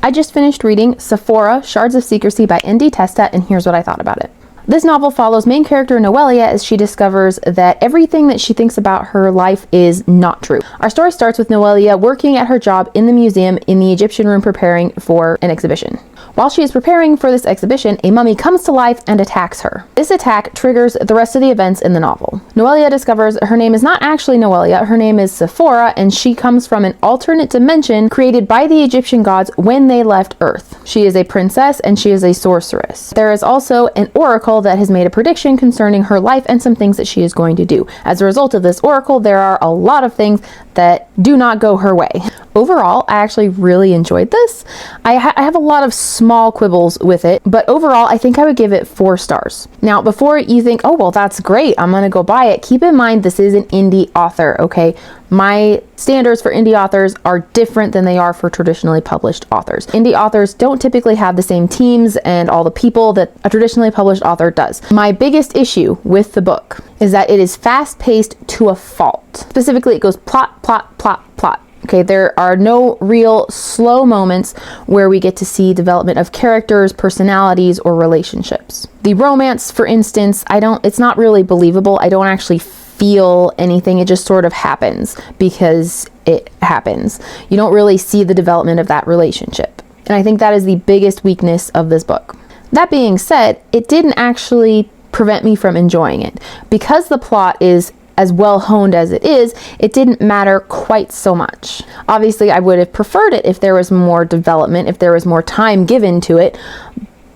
I just finished reading Sephora, Shards of Secrecy by N.D. Testa, and here's what I thought about it. This novel follows main character Noelia as she discovers that everything that she thinks about her life is not true. Our story starts with Noelia working at her job in the museum in the Egyptian room preparing for an exhibition. While she is preparing for this exhibition, a mummy comes to life and attacks her. This attack triggers the rest of the events in the novel. Noelia discovers her name is not actually Noelia, her name is Sephora, and she comes from an alternate dimension created by the Egyptian gods when they left Earth. She is a princess and she is a sorceress. There is also an oracle that has made a prediction concerning her life and some things that she is going to do. As a result of this oracle, there are a lot of things that do not go her way. Overall, I actually really enjoyed this. I have a lot of small quibbles with it, but overall, I think I would give it 4 stars. Now, before you think, oh, well, that's great, I'm gonna go buy it, keep in mind this is an indie author, okay? My standards for indie authors are different than they are for traditionally published authors. Indie authors don't typically have the same teams and all the people that a traditionally published author does. My biggest issue with the book is that it is fast-paced to a fault. Specifically, it goes plot, plot, plot, plot. Okay, there are no real slow moments where we get to see development of characters, personalities, or relationships. The romance, for instance, it's not really believable. I don't actually feel anything. It just sort of happens because it happens. You don't really see the development of that relationship. And I think that is the biggest weakness of this book. That being said, it didn't actually prevent me from enjoying it. Because the plot is as well honed as it is, it didn't matter quite so much. Obviously, I would have preferred it if there was more development, if there was more time given to it,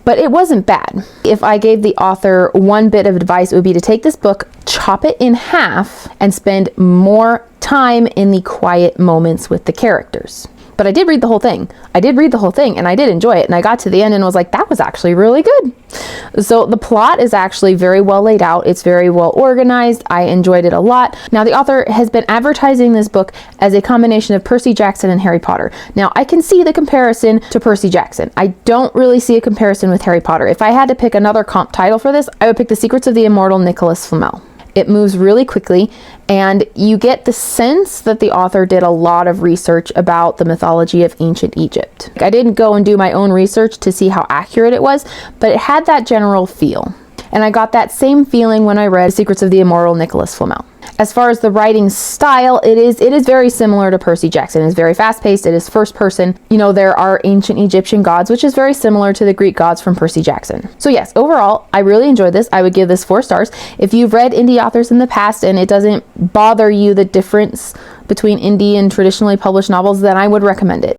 but it wasn't bad. If I gave the author one bit of advice, it would be to take this book, chop it in half, and spend more time in the quiet moments with the characters. But I did read the whole thing. And I did enjoy it. And I got to the end and was like, that was actually really good. So the plot is actually very well laid out. It's very well organized. I enjoyed it a lot. Now, the author has been advertising this book as a combination of Percy Jackson and Harry Potter. Now, I can see the comparison to Percy Jackson. I don't really see a comparison with Harry Potter. If I had to pick another comp title for this, I would pick The Secrets of the Immortal Nicholas Flamel. It moves really quickly, and you get the sense that the author did a lot of research about the mythology of ancient Egypt. I didn't go and do my own research to see how accurate it was, but it had that general feel. And I got that same feeling when I read Secrets of the Immortal Nicholas Flamel. As far as the writing style, it is very similar to Percy Jackson. It's very fast-paced. It is first person. You know, there are ancient Egyptian gods, which is very similar to the Greek gods from Percy Jackson. So yes, overall, I really enjoyed this. I would give this 4 stars. If you've read indie authors in the past and it doesn't bother you the difference between indie and traditionally published novels, then I would recommend it.